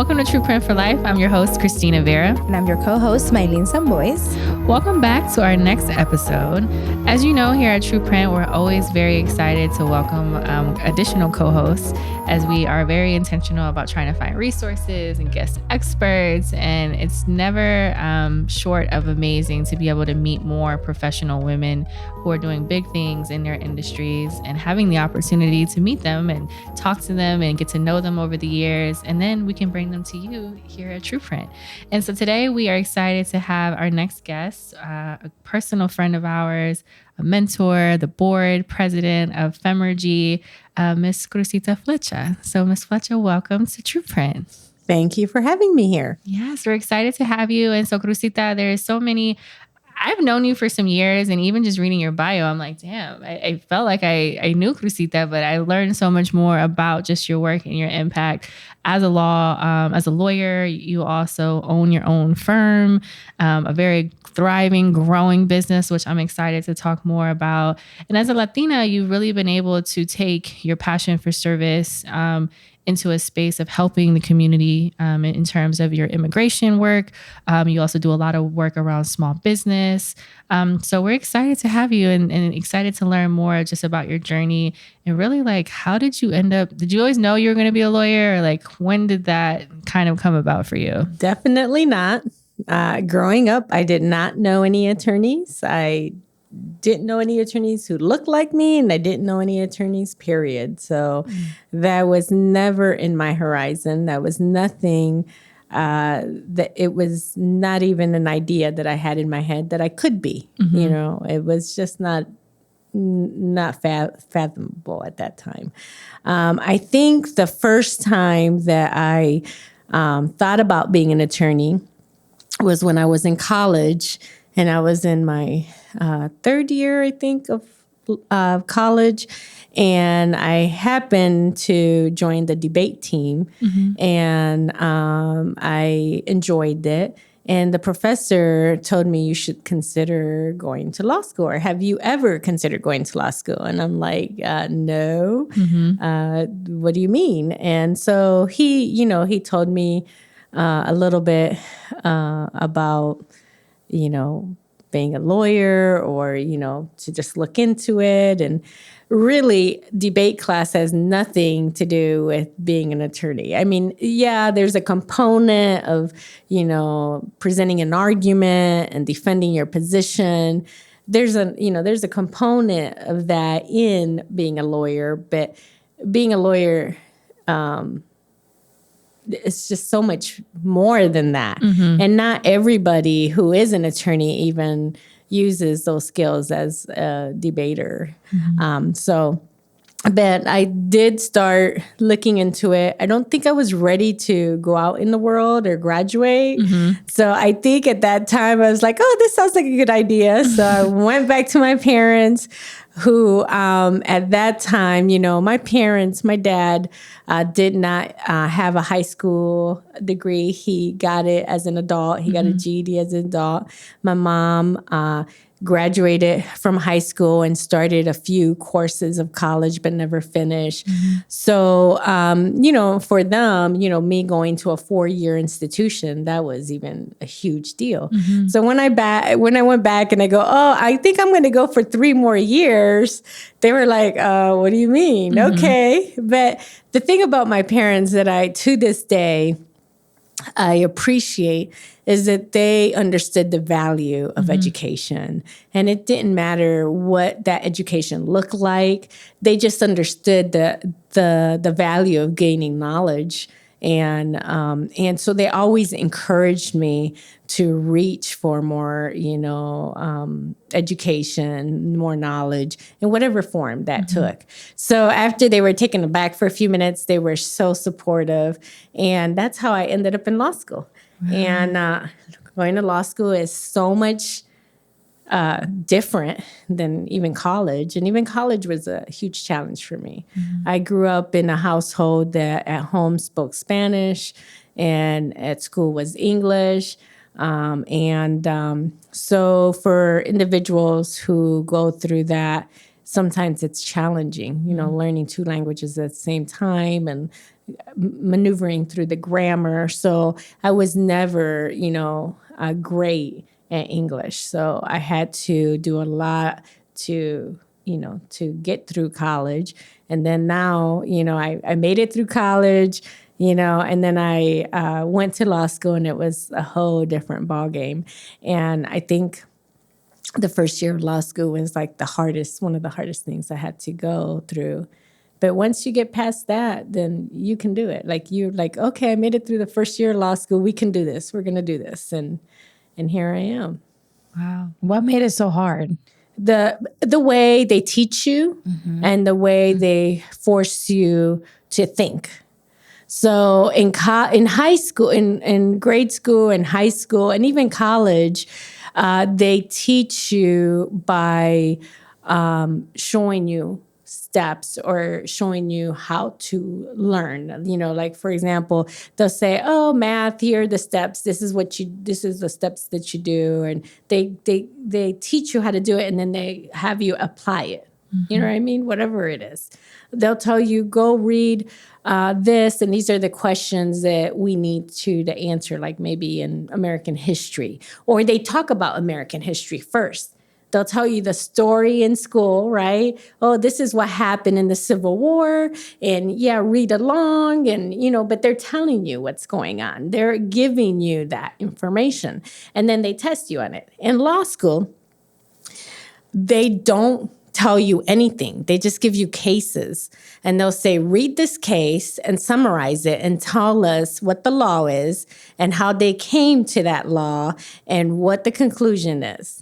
Welcome to True Print for Life. I'm your host, Christina Vera. And I'm your co-host, Maylin Sambois. Welcome back to our next episode. As you know, here at True Print, we're always very excited to welcome additional co-hosts, as we are very intentional about trying to find resources and guest experts. And it's never short of amazing to be able to meet more professional women who are doing big things in their industries, and having the opportunity to meet them and talk to them and get to know them over the years. And then we can bring them to you here at True Print. And so today we are excited to have our next guest, a personal friend of ours, a mentor, the board president of Femergy, Miss Crucita Flecha. So Miss Flecha, welcome to True Print. Thank you for having me here. Yes, we're excited to have you. And so Crucita, there's so many. I've known you for some years, and even just reading your bio, I'm like, damn, I felt like I knew Crucita, but I learned so much more about just your work and your impact as a lawyer. You also own your own firm, a very thriving, growing business, which I'm excited to talk more about. And as a Latina, you've really been able to take your passion for service into a space of helping the community in terms of your immigration work. You also do a lot of work around small business. So we're excited to have you and excited to learn more just about your journey. And really, like, how did you end up, did you always know you were going to be a lawyer? Or like, when did that kind of come about for you? Definitely not. Growing up, I did not know any attorneys. I didn't know any attorneys who looked like me, and I didn't know any attorneys, period. So that was never in my horizon. That was nothing, that it was not even an idea that I had in my head that I could be. Mm-hmm. You know, it was just not fathomable at that time. I think the first time that I thought about being an attorney was when I was in college, and I was in my third year, I think, of college. And I happened to join the debate team, mm-hmm. and I enjoyed it. And the professor told me, you should consider going to law school, or have you ever considered going to law school? And I'm like, no. Mm-hmm. What do you mean? And so he told me a little bit about, being a lawyer, or, to just look into it. And really, debate class has nothing to do with being an attorney. I mean, yeah, there's a component of, presenting an argument and defending your position. There's a component of that in being a lawyer, but being a lawyer, it's just so much more than that. Mm-hmm. And not everybody who is an attorney even uses those skills as a debater. Mm-hmm. But I did start looking into it. I don't think I was ready to go out in the world or graduate. Mm-hmm. So I think at that time I was like, oh, this sounds like a good idea. So I went back to my parents, who at that time, my dad did not have a high school degree. He got it as an adult. He got a GED as an adult. My mom graduated from high school and started a few courses of college, but never finished. Mm-hmm. So, for them, me going to a 4-year institution, that was even a huge deal. Mm-hmm. So when I went back and I go, oh, I think I'm going to go for 3 more years, they were like, what do you mean? Mm-hmm. Okay. But the thing about my parents that to this day, I appreciate is that they understood the value of education. And it didn't matter what that education looked like. They just understood the value of gaining knowledge. And so they always encouraged me to reach for more, education, more knowledge in whatever form that took. So after they were taken aback for a few minutes, they were so supportive. And that's how I ended up in law school. Wow. And going to law school is so much different than even college. And even college was a huge challenge for me. Mm-hmm. I grew up in a household that at home spoke Spanish, and at school was English. So for individuals who go through that, sometimes it's challenging, learning 2 languages at the same time and maneuvering through the grammar. So I was never, great at English. So I had to do a lot to, to get through college. And then now, I made it through college, and then I went to law school, and it was a whole different ballgame. And I think the first year of law school was like one of the hardest things I had to go through. But once you get past that, then you can do it. Like you're like, okay, I made it through the first year of law school. We can do this. We're going to do this. And here I am. Wow. What made it so hard? The way they teach you and the way they force you to think. So in high school, in grade school and high school and even college, they teach you by showing you steps or showing you how to learn. Like for example, they'll say, "Oh, math, here are the steps. This is the steps that you do," and they teach you how to do it, and then they have you apply it. You know what I mean? Whatever it is, they'll tell you, "Go read this, and these are the questions that we need to answer." Like maybe in American history, or they talk about American history first. They'll tell you the story in school, right? Oh, this is what happened in the Civil War. And yeah, read along. And, but they're telling you what's going on. They're giving you that information. And then they test you on it. In law school, they don't tell you anything. They just give you cases. And they'll say, read this case and summarize it and tell us what the law is and how they came to that law and what the conclusion is.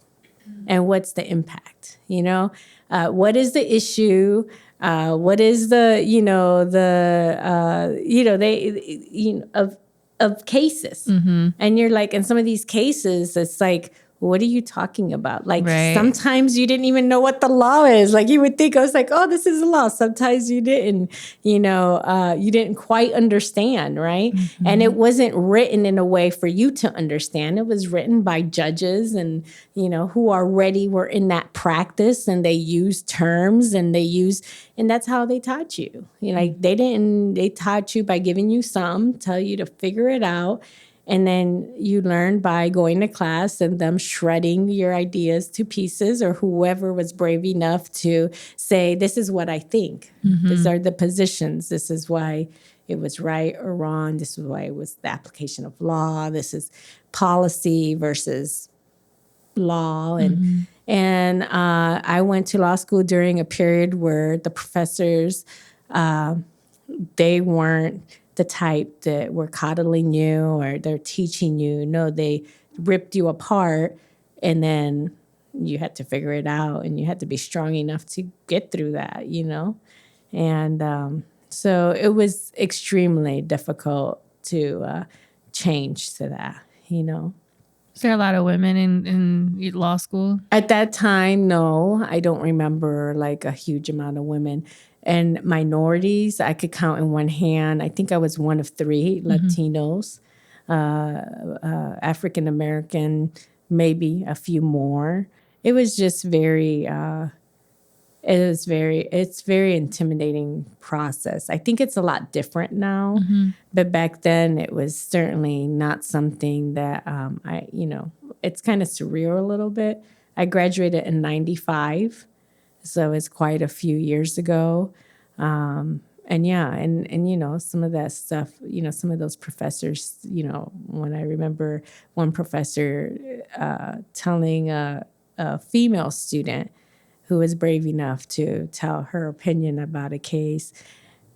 And what's the impact? What is the issue? What is of cases? And you're like, in some of these cases, it's like, what are you talking about? Like sometimes you didn't even know what the law is. Like you would think, I was like, oh, this is the law. Sometimes you didn't, you didn't quite understand, right? And it wasn't written in a way for you to understand. It was written by judges and, who already were in that practice, and they used terms and that's how they taught you. They taught you by giving you some, tell you to figure it out. And then you learn by going to class and them shredding your ideas to pieces, or whoever was brave enough to say, this is what I think. These are the positions. This is why it was right or wrong. This is why it was the application of law. This is policy versus law. And I went to law school during a period where the professors, they weren't the type that were coddling you or they're teaching you. No, they ripped you apart, and then you had to figure it out, and you had to be strong enough to get through that, And so it was extremely difficult to change to that, Is there a lot of women in law school? At that time, no. I don't remember like a huge amount of women. And minorities, I could count in one hand. I think I was one of 3 Latinos, African American, maybe a few more. It was just it's very intimidating process. I think it's a lot different now, but back then it was certainly not something that it's kind of surreal a little bit. I graduated in 95. So it's quite a few years ago. And some of that stuff, some of those professors, when I remember one professor telling a female student who was brave enough to tell her opinion about a case,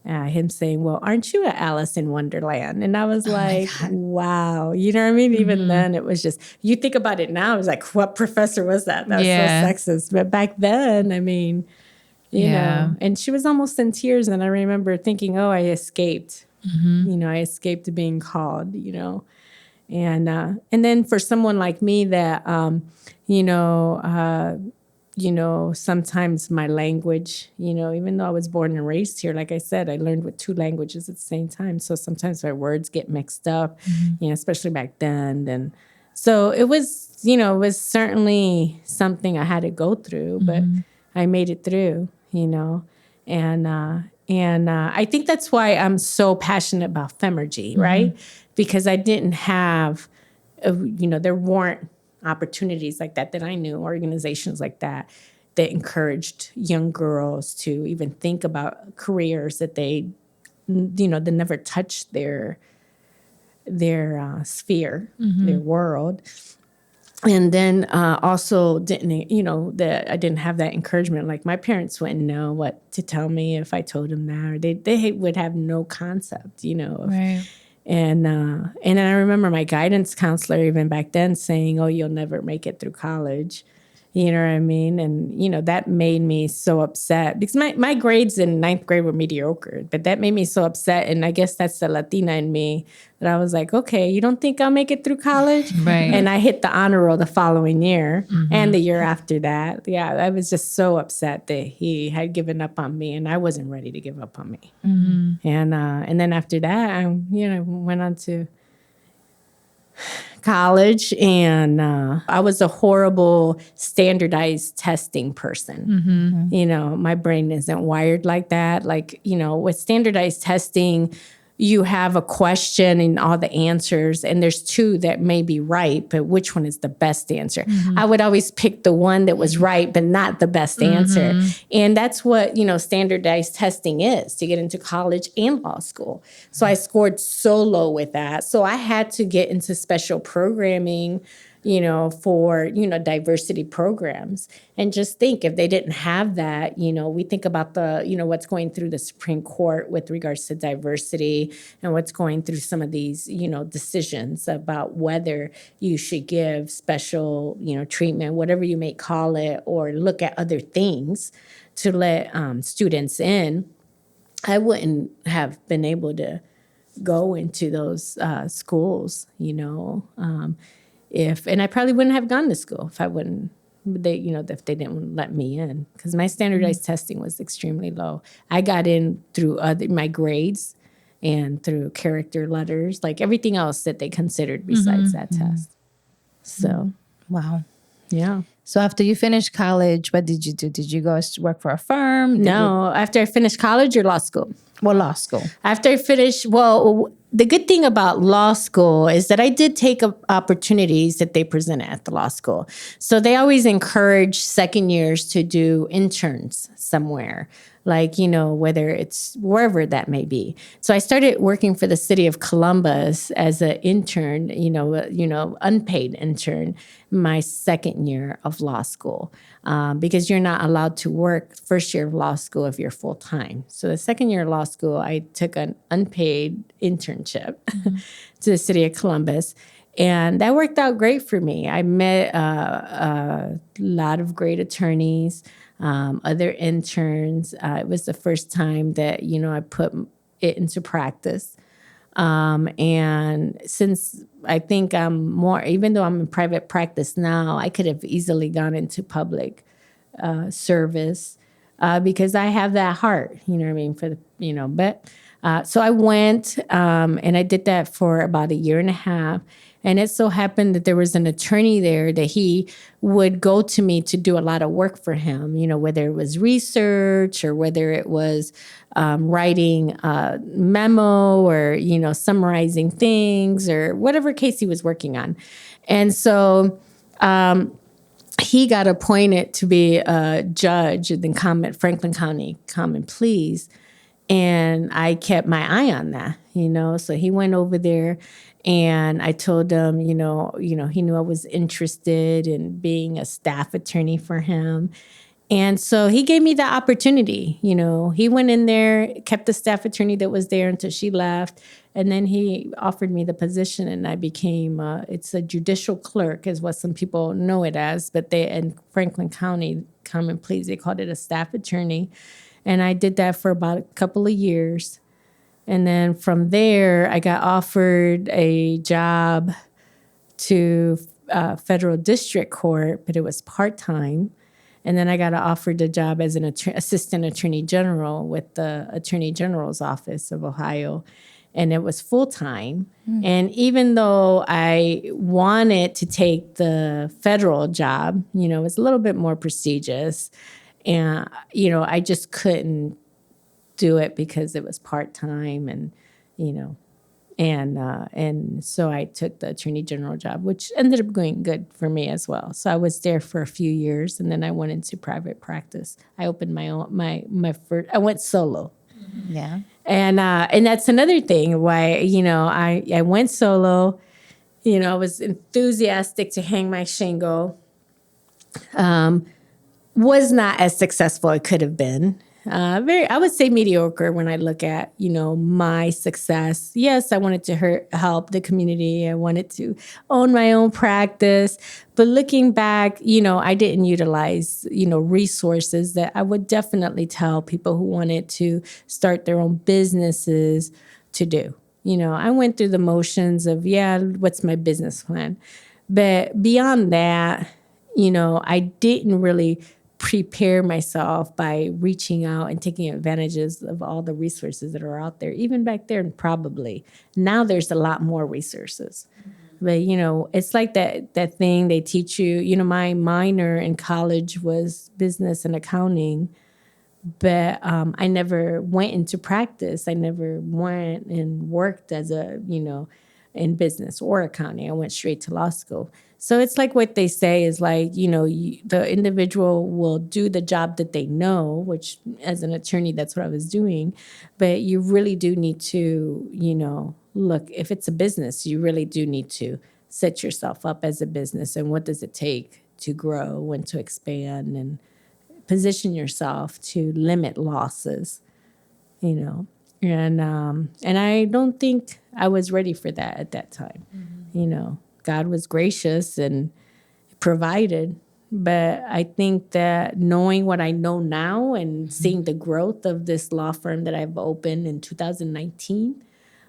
him saying, well, aren't you a Alice in Wonderland? And I was like, wow. You know what I mean? Even then, it was just, you think about it now, it was like, what professor was that? That was so sexist. But back then, I mean, you know, and she was almost in tears. And I remember thinking, oh, I escaped. I escaped being called, And then for someone like me that, sometimes my language, even though I was born and raised here, like I said, I learned with 2 languages at the same time. So sometimes my words get mixed up, especially back then. And so it was certainly something I had to go through, but I made it through, and And I think that's why I'm so passionate about Femergy, right? Because I didn't have, there weren't opportunities like that I knew, organizations like that encouraged young girls to even think about careers that they never touched their sphere, their world. And then also didn't, that I didn't have that encouragement. Like my parents wouldn't know what to tell me if I told them that, or they would have no concept, Right. And then I remember my guidance counselor even back then saying, "Oh, you'll never make it through college." You know what I mean? And, that made me so upset because my grades in ninth grade were mediocre, but that made me so upset. And I guess that's the Latina in me that I was like, okay, you don't think I'll make it through college? Right. And I hit the honor roll the following year and the year after that. Yeah, I was just so upset that he had given up on me and I wasn't ready to give up on me. And then after that, I, went on to college, and I was a horrible standardized testing person. My brain isn't wired like that. Like, with standardized testing, you have a question and all the answers, and there's two that may be right, but which one is the best answer? I would always pick the one that was right, but not the best answer. And that's what, standardized testing is to get into college and law school. So I scored so low with that. So I had to get into special programming, for, diversity programs. And just think, if they didn't have that, we think about the, what's going through the Supreme Court with regards to diversity and what's going through some of these, decisions about whether you should give special, treatment, whatever you may call it, or look at other things to let students in. I wouldn't have been able to go into those schools, and I probably wouldn't have gone to school if if they didn't let me in, because my standardized testing was extremely low. I got in through my grades and through character letters, like everything else that they considered besides that test. So, Wow. yeah. So after you finished college, what did you do? Did you go work for a firm? No, after I finished college or law school? Well, law school. After I finished, the good thing about law school is that I did take up opportunities that they presented at the law school. So they always encourage second years to do interns somewhere, like, whether it's wherever that may be. So I started working for the city of Columbus as an intern, unpaid intern, my second year of law school, because you're not allowed to work first year of law school if you're full time. So the second year of law school, I took an unpaid internship to the city of Columbus. And that worked out great for me. I met a lot of great attorneys, other interns. It was the first time that, I put it into practice. And since I think I'm more, even though I'm in private practice now, I could have easily gone into public service because I have that heart, you know what I mean? For the, but so I went and I did that for about a year and a half. And it so happened that there was an attorney there that he would go to me to do a lot of work for him, whether it was research or whether it was writing a memo or, summarizing things or whatever case he was working on. And so he got appointed to be a judge in Franklin County Common Pleas. And I kept my eye on that, So he went over there, and I told him, he knew I was interested in being a staff attorney for him. And so he gave me the opportunity. He went in there, kept the staff attorney that was there until she left. And then he offered me the position, and I became, it's a judicial clerk is what some people know it as, but in Franklin County Common Pleas, they called it a staff attorney. And I did that for about a couple of years. And then from there, I got offered a job to federal district court, but it was part-time. And then I got offered a job as an assistant attorney general with the Attorney General's Office of Ohio. And it was full-time. And even though I wanted to take the federal job, it was a little bit more prestigious. And, I just couldn't do it because it was part-time and, and so I took the attorney general job, which ended up going good for me as well. So I was there for a few years, and then I went into private practice. I opened my own, my first, I went solo. Yeah. And that's another thing why, I went solo. I was enthusiastic to hang my shingle. Was not as successful as it could have been. I would say mediocre when I look at, my success. Yes, I wanted to help the community. I wanted to own my own practice. But looking back, I didn't utilize, resources that I would definitely tell people who wanted to start their own businesses to do. I went through the motions of, what's my business plan? But beyond that, I didn't really prepare myself by reaching out and taking advantages of all the resources that are out there. Even back there, probably. Now there's a lot more resources. But, it's like that thing they teach you. My minor in college was business and accounting. But I never went into practice. I never went and worked as in business or accounting. I went straight to law school. So it's like what they say is like, the individual will do the job that they know, which as an attorney, that's what I was doing. But you really do need to, look, if it's a business, you really do need to set yourself up as a business. And what does it take to grow and to expand and position yourself to limit losses, And I don't think I was ready for that at that time. God was gracious and provided, but I think that knowing what I know now and seeing the growth of this law firm that I've opened in 2019,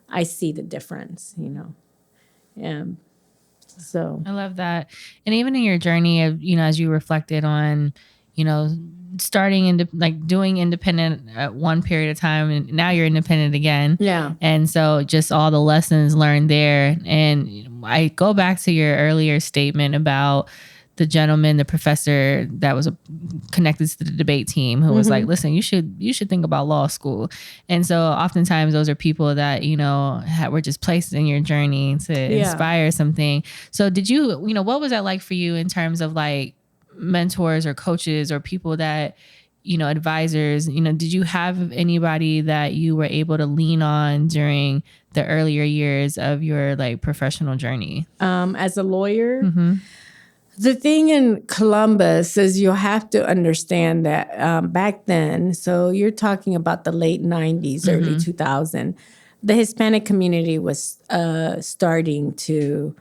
I see the difference. So I love that. And even in your journey of, as you reflected on, starting doing independent at one period of time, and now you're independent again. Yeah. And so just all the lessons learned there. And I go back to your earlier statement about the gentleman, the professor that was connected to the debate team, who was like, listen, you should think about law school. And so oftentimes those are people that, were just placed in your journey to inspire something. So did you, what was that like for you in terms of like mentors or coaches or people that, advisors, did you have anybody that you were able to lean on during the earlier years of your like professional journey? As a lawyer, the thing in Columbus is you have to understand that back then, so you're talking about the late 90s, early 2000, the Hispanic community was starting to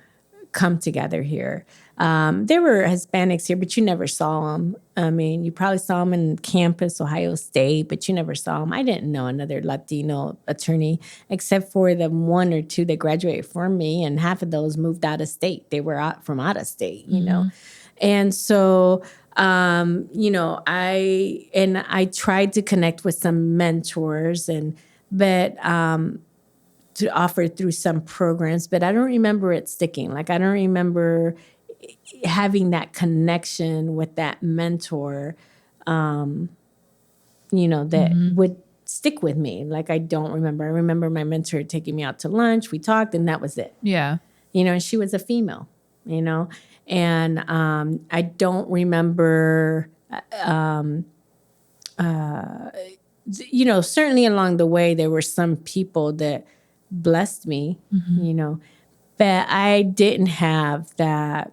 come together here. There were Hispanics here, but you never saw them. I mean, you probably saw them in campus, Ohio State, but you never saw them. I didn't know another Latino attorney except for the one or two that graduated from me, and half of those moved out of state. They were from out of state, And so, I tried to connect with some mentors but to offer through some programs, but I don't remember it sticking. Like, I don't remember having that connection with that mentor, that would stick with me. Like, I don't remember. I remember my mentor taking me out to lunch. We talked, and that was it. Yeah. And she was a female, and I don't remember, certainly along the way, there were some people that blessed me, but I didn't have that,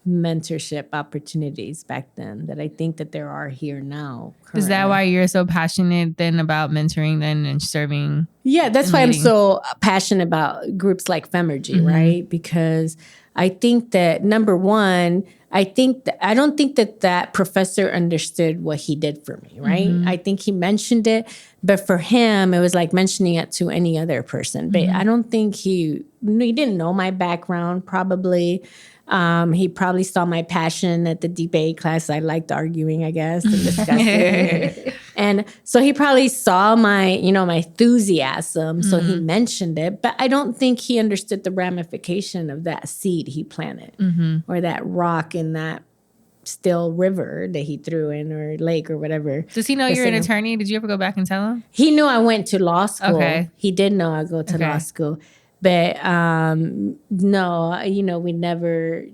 mentorship opportunities back then that I think that there are here now. Currently. Is that why you're so passionate then about mentoring then and serving? Yeah, that's why I'm so passionate about groups like Femergy, right? Because I think that, number one, I don't think that professor understood what he did for me, right? I think he mentioned it, but for him, it was like mentioning it to any other person. But I don't think he didn't know my background, probably. He probably saw my passion at the debate class. I liked arguing, I guess, and discussing. And so he probably saw my enthusiasm. So he mentioned it, but I don't think he understood the ramification of that seed he planted or that rock in that still river that he threw in, or lake or whatever. Does he know you're an attorney? Did you ever go back and tell him? He knew I went to law school. Okay. He did know I go to law school. But no, we never,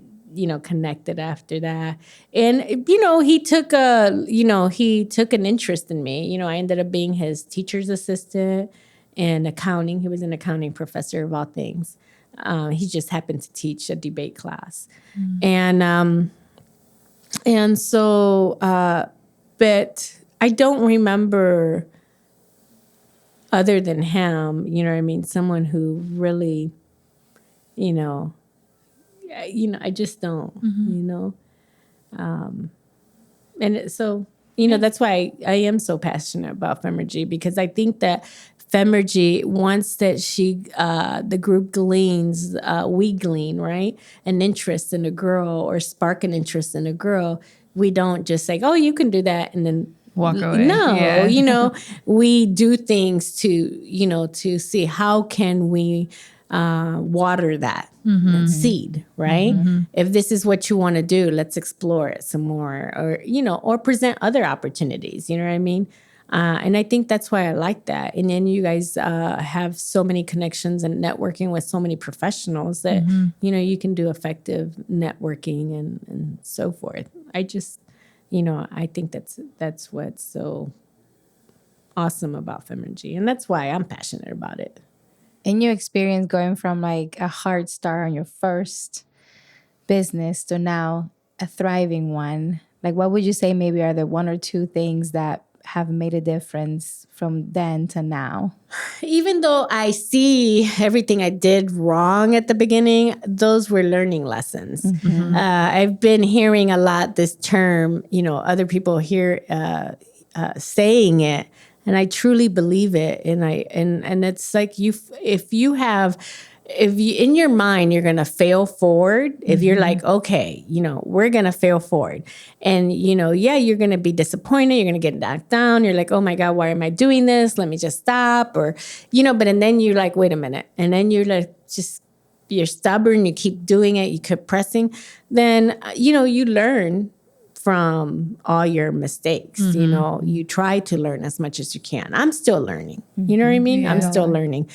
connected after that. And, he took an interest in me. I ended up being his teacher's assistant in accounting. He was an accounting professor of all things. He just happened to teach a debate class. And so, but I don't remember, other than him, someone who really, I just don't, so, that's why I am so passionate about Femergy, because I think that Femergy, once that the group gleans, we glean, right? An interest in a girl, or spark an interest in a girl. We don't just say, oh, you can do that, and then walk away. No, we do things to see how can we water that seed, right? If this is what you want to do, let's explore it some more, or present other opportunities. You know what I mean? And I think that's why I like that. And then you guys have so many connections and networking with so many professionals that, you can do effective networking and so forth. I just, I think that's what's so awesome about Femergy. And that's why I'm passionate about it. In your experience going from like a hard start on your first business to now a thriving one, like what would you say maybe are the one or two things that have made a difference from then to now? Even though I see everything I did wrong at the beginning, those were learning lessons. I've been hearing a lot this term, other people hear saying it, and I truly believe it. And it's like if you in your mind, you're going to fail forward. If you're like, okay, we're going to fail forward. And, you're going to be disappointed. You're going to get knocked down. You're like, oh my God, why am I doing this? Let me just stop. Or, and then you're like, wait a minute. And then you're like, you're stubborn. You keep doing it. You keep pressing. Then, you learn from all your mistakes. You try to learn as much as you can. I'm still learning. You know what I mean? Yeah. I'm still learning.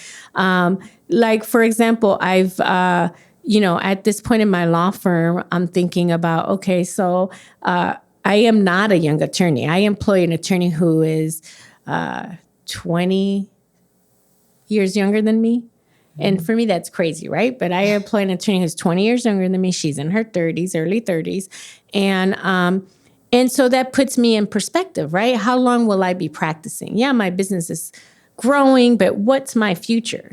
Like, for example, I've, at this point in my law firm, I'm thinking about, okay, so I am not a young attorney. I employ an attorney who is 20 years younger than me. And for me, that's crazy, right? But I employ an attorney who's 20 years younger than me. She's in her 30s, early 30s. And so that puts me in perspective, right? How long will I be practicing? Yeah, my business is growing, but what's my future?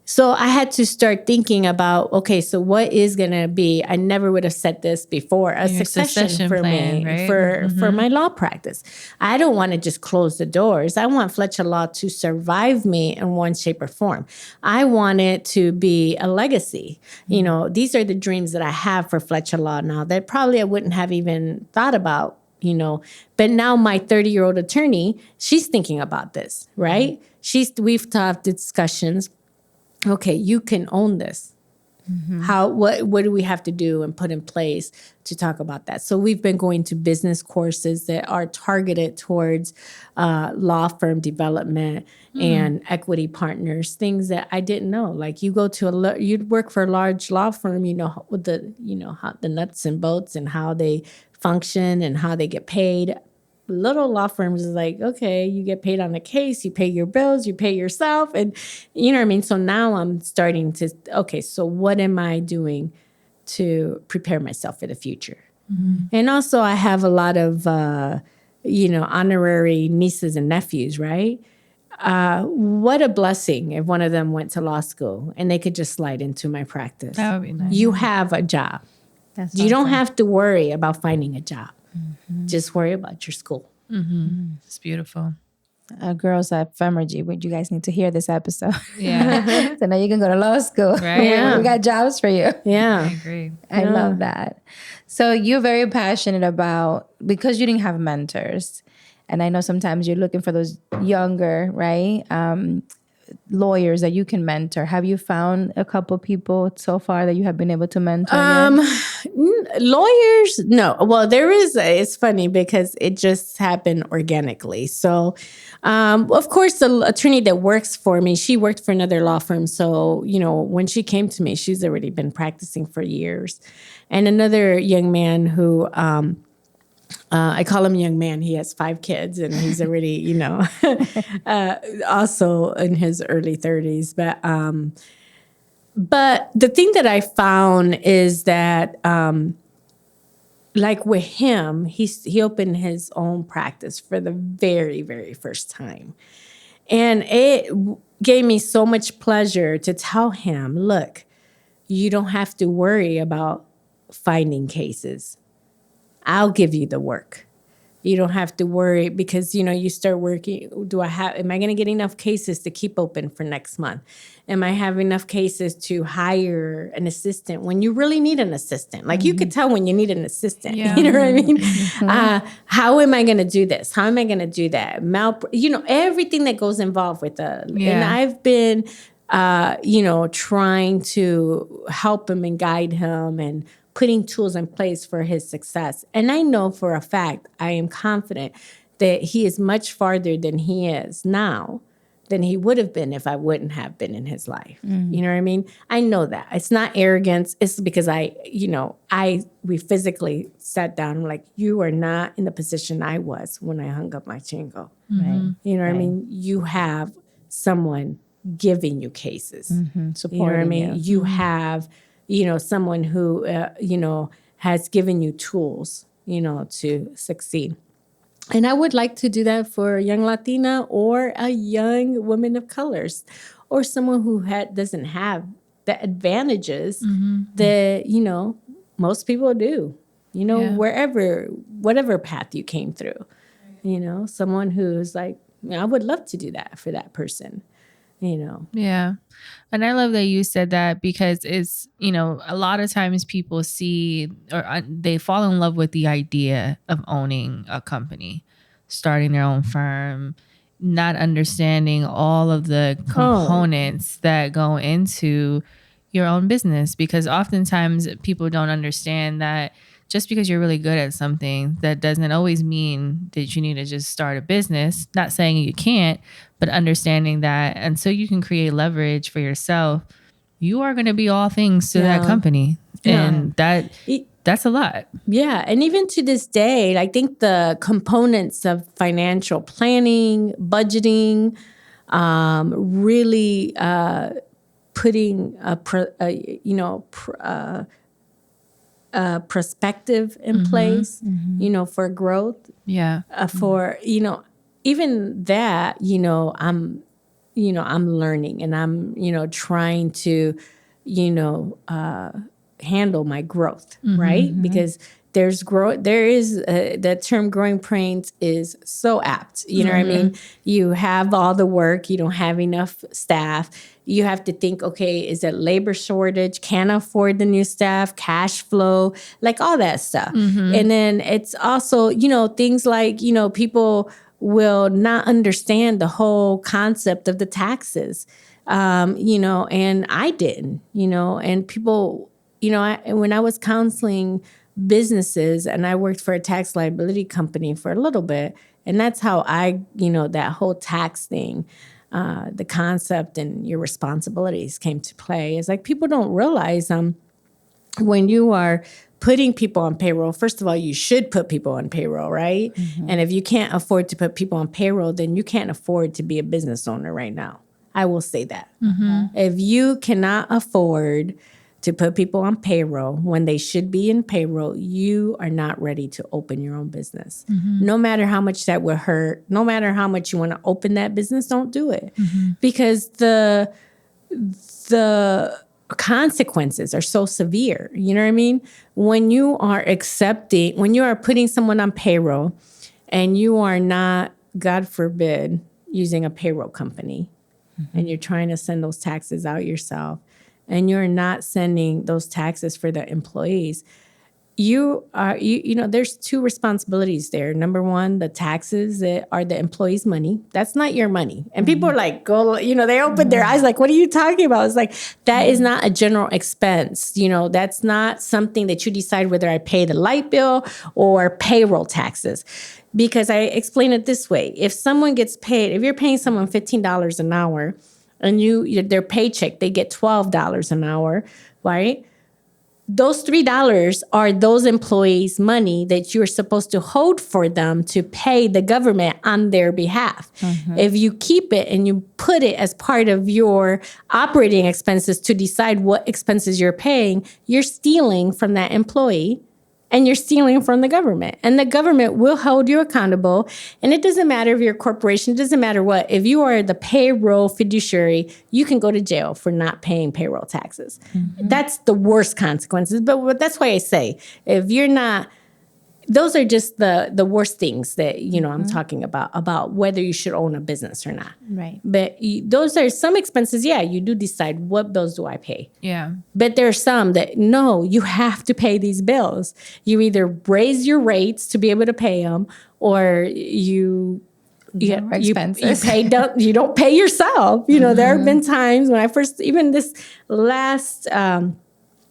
So I had to start thinking about, okay, so what is going to be, I never would have said this before, a succession for plan, me, right? for my law practice. I don't want to just close the doors. I want Flecha Law to survive me in one shape or form. I want it to be a legacy. These are the dreams that I have for Flecha Law now that probably I wouldn't have even thought about. But now my 30-year-old attorney, she's thinking about this, right? We've had discussions. Okay, you can own this. What do we have to do and put in place to talk about that? So we've been going to business courses that are targeted towards law firm development and equity partners, things that I didn't know. Like you'd work for a large law firm, how the nuts and bolts and how they function and how they get paid. Little law firms is like, okay, you get paid on the case, you pay your bills, you pay yourself. And you know what I mean? So now I'm starting to, okay, so what am I doing to prepare myself for the future? And also I have a lot of, honorary nieces and nephews, right? What a blessing if one of them went to law school and they could just slide into my practice. That would be nice. You have a job. You don't have to worry about finding a job. Just worry about your school. It's beautiful. Girls at Femergy, you guys need to hear this episode. Yeah. So now you can go to law school. Right. Yeah. We got jobs for you. Yeah. I agree. I love that. So you're very passionate about, because you didn't have mentors, and I know sometimes you're looking for those younger, right? lawyers that you can mentor? Have you found a couple people so far that you have been able to mentor? Lawyers, no. Well, there is. It's funny because it just happened organically. So, of course, the attorney that works for me, she worked for another law firm. So, when she came to me, she's already been practicing for years. And another young man who, I call him young man. He has 5 kids and he's already, also in his early 30s. But the thing that I found is that, like with him, he opened his own practice for the very, very first time. And it gave me so much pleasure to tell him, look, you don't have to worry about finding cases. I'll give you the work. You don't have to worry because, you start working. Am I going to get enough cases to keep open for next month? Am I having enough cases to hire an assistant when you really need an assistant? Like you could tell when you need an assistant, you know what I mean? How am I going to do this? How am I going to do that? Everything that goes involved with and I've been, trying to help him and guide him and putting tools in place for his success. And I know for a fact, I am confident that he is much farther than he is now than he would have been if I wouldn't have been in his life. You know what I mean? I know that. It's not arrogance. It's because we physically sat down and like, you are not in the position I was when I hung up my chingo. Right. You know what I mean? You have someone giving you cases. Supporting you know what I mean? You have someone who, has given you tools, to succeed. And I would like to do that for a young Latina or a young woman of colors or someone who doesn't have the advantages that, most people do, whatever path you came through, someone who's like, I would love to do that for that person. Yeah. And I love that you said that because it's, a lot of times people see or they fall in love with the idea of owning a company, starting their own firm, not understanding all of the components that go into your own business. Because oftentimes people don't understand that just because you're really good at something, that doesn't always mean that you need to just start a business. Not saying you can't, but understanding that until you can create leverage for yourself, you are going to be all things to that company. And that's a lot. Yeah. And even to this day, I think the components of financial planning, budgeting, really putting perspective in place, for growth. Yeah. For, even that, I'm learning and I'm, trying to, handle my growth, right? Because there's growth. There is the term growing pains is so apt. You know what I mean? You have all the work. You don't have enough staff. You have to think, okay, is it labor shortage? Can't afford the new staff, cash flow, like all that stuff. And then it's also, things like, people will not understand the whole concept of the taxes, and I didn't, and people, when I was counseling businesses and I worked for a tax liability company for a little bit, and that's how I, that whole tax thing, the concept and your responsibilities came to play. It's like people don't realize when you are putting people on payroll, first of all, you should put people on payroll, right? And if you can't afford to put people on payroll, then you can't afford to be a business owner right now. I will say that. If you cannot afford to put people on payroll when they should be in payroll, you are not ready to open your own business. No matter how much that would hurt, no matter how much you want to open that business, don't do it. Because the consequences are so severe. You know what I mean? When you are putting someone on payroll and you are not, God forbid, using a payroll company and you're trying to send those taxes out yourself and you're not sending those taxes for the employees, there's two responsibilities there. Number one, the taxes that are the employee's money. That's not your money. And people are like, they open their eyes like, what are you talking about? It's like, that is not a general expense. That's not something that you decide whether I pay the light bill or payroll taxes. Because I explain it this way. If someone gets paid, if you're paying someone $15 an hour and their paycheck, they get $12 an hour, right? Those $3 are those employees' money that you're supposed to hold for them to pay the government on their behalf. If you keep it and you put it as part of your operating expenses to decide what expenses you're paying, you're stealing from that employee. And you're stealing from the government. And the government will hold you accountable. And it doesn't matter if you're a corporation. It doesn't matter what. If you are the payroll fiduciary, you can go to jail for not paying payroll taxes. That's the worst consequences. But that's why I say, if you're not... Those are just the worst things that, I'm talking about whether you should own a business or not. Right. But those are some expenses. Yeah, you do decide, what bills do I pay? Yeah. But there are some that, no, you have to pay these bills. You either raise your rates to be able to pay them, or you don't pay yourself. There have been times when I first, even this last...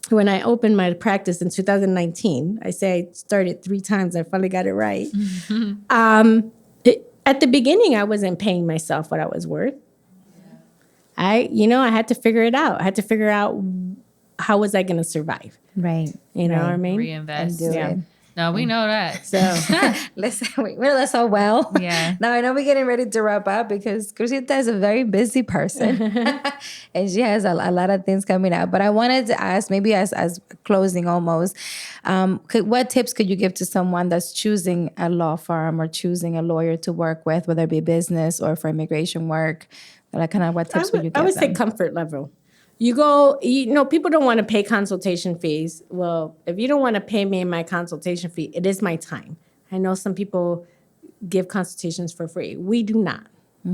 when I opened my practice in 2019, I say I started 3 times. I finally got it right. At the beginning, I wasn't paying myself what I was worth. I had to figure it out. I had to figure out how was I going to survive. Right. You know what I mean? Reinvest. And do it. No, we know that. So listen, we know that so well. Yeah. Now I know we're getting ready to wrap up because Crucita is a very busy person and she has a lot of things coming up. But I wanted to ask, maybe as closing almost, what tips could you give to someone that's choosing a law firm or choosing a lawyer to work with, whether it be business or for immigration work? What tips would you give them? I would say comfort level. You go, people don't want to pay consultation fees. Well, if you don't want to pay me my consultation fee, it is my time. I know some people give consultations for free. We do not,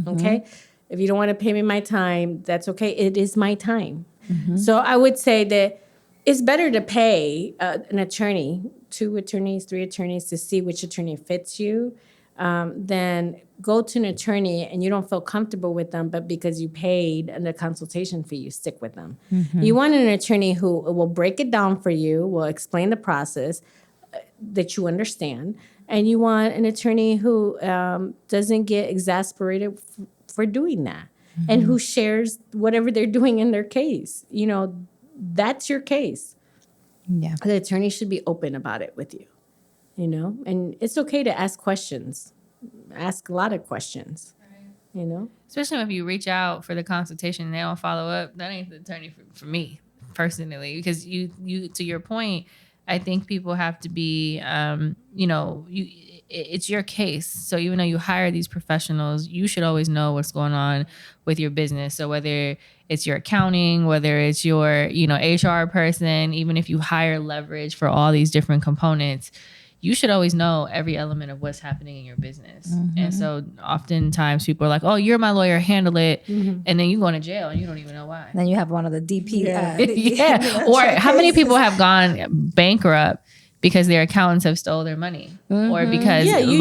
okay? If you don't want to pay me my time, that's okay. It is my time. So I would say that it's better to pay an attorney, 2 attorneys, 3 attorneys to see which attorney fits you, than go to an attorney and you don't feel comfortable with them, but because you paid the consultation fee, you stick with them. You want an attorney who will break it down for you, will explain the process that you understand, and you want an attorney who doesn't get exasperated for doing that, and who shares whatever they're doing in their case. That's your case. Yeah. The attorney should be open about it with you. And it's okay to ask questions. Ask a lot of questions, Especially if you reach out for the consultation and they don't follow up, that ain't the attorney for me personally. Because you to your point, I think people have to be, it's your case. So even though you hire these professionals, you should always know what's going on with your business. So whether it's your accounting, whether it's your, HR person, even if you hire leverage for all these different components, you should always know every element of what's happening in your business. And so oftentimes people are like, oh, you're my lawyer, handle it. And then you go to jail and you don't even know why. Then you have one of the DP. Or how many people have gone bankrupt because their accountants have stole their money, or because you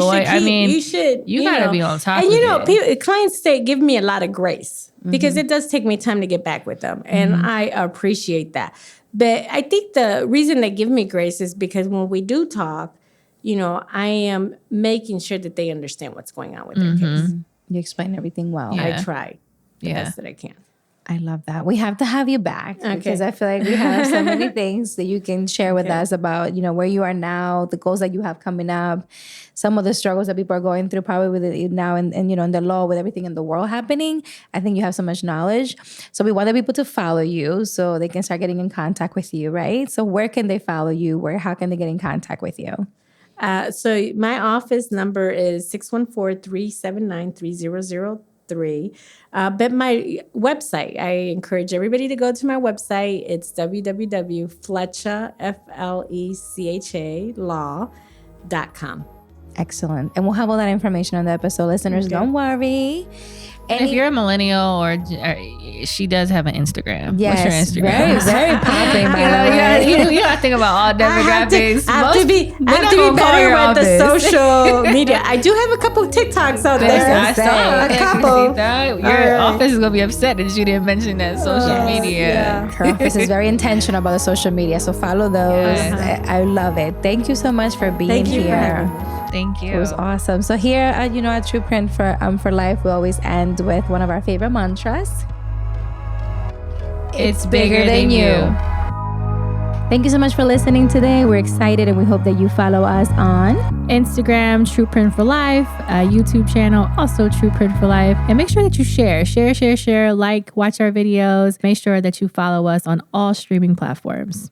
gotta be on top. And clients give me a lot of grace because it does take me time to get back with them, and I appreciate that. But I think the reason they give me grace is because when we do talk, I am making sure that they understand what's going on with their case. You explain everything well. I try the best that I can. I love that. We have to have you back because I feel like we have so many things that you can share with us about, where you are now, the goals that you have coming up, some of the struggles that people are going through probably with it now and in the law, with everything in the world happening. I think you have so much knowledge. So we want the people to follow you so they can start getting in contact with you, right? So where can they follow you? How can they get in contact with you? So my office number is 614-379-3003. But my website, I encourage everybody to go to my website. It's www.flecha, FLECHA, law.com. Excellent. And we'll have all that information on the episode. Listeners, don't worry. If you're a millennial or she does have an Instagram. Yes, what's your Instagram? very, very popular. By the way. You gotta think about all demographics. I have to be better with the social media. I do have a couple TikToks out there. I saw a couple. Your office is gonna be upset that you didn't mention that social media. Yeah. Her office is very intentional about the social media, so follow those. Yes. I love it. Thank you so much for being Thank you for here. having me. Thank you. It was awesome. So here, at True Print for Life, we always end with one of our favorite mantras. It's bigger than you. Thank you so much for listening today. We're excited and we hope that you follow us on Instagram, True Print for Life, YouTube channel, also True Print for Life. And make sure that you share, like, watch our videos. Make sure that you follow us on all streaming platforms.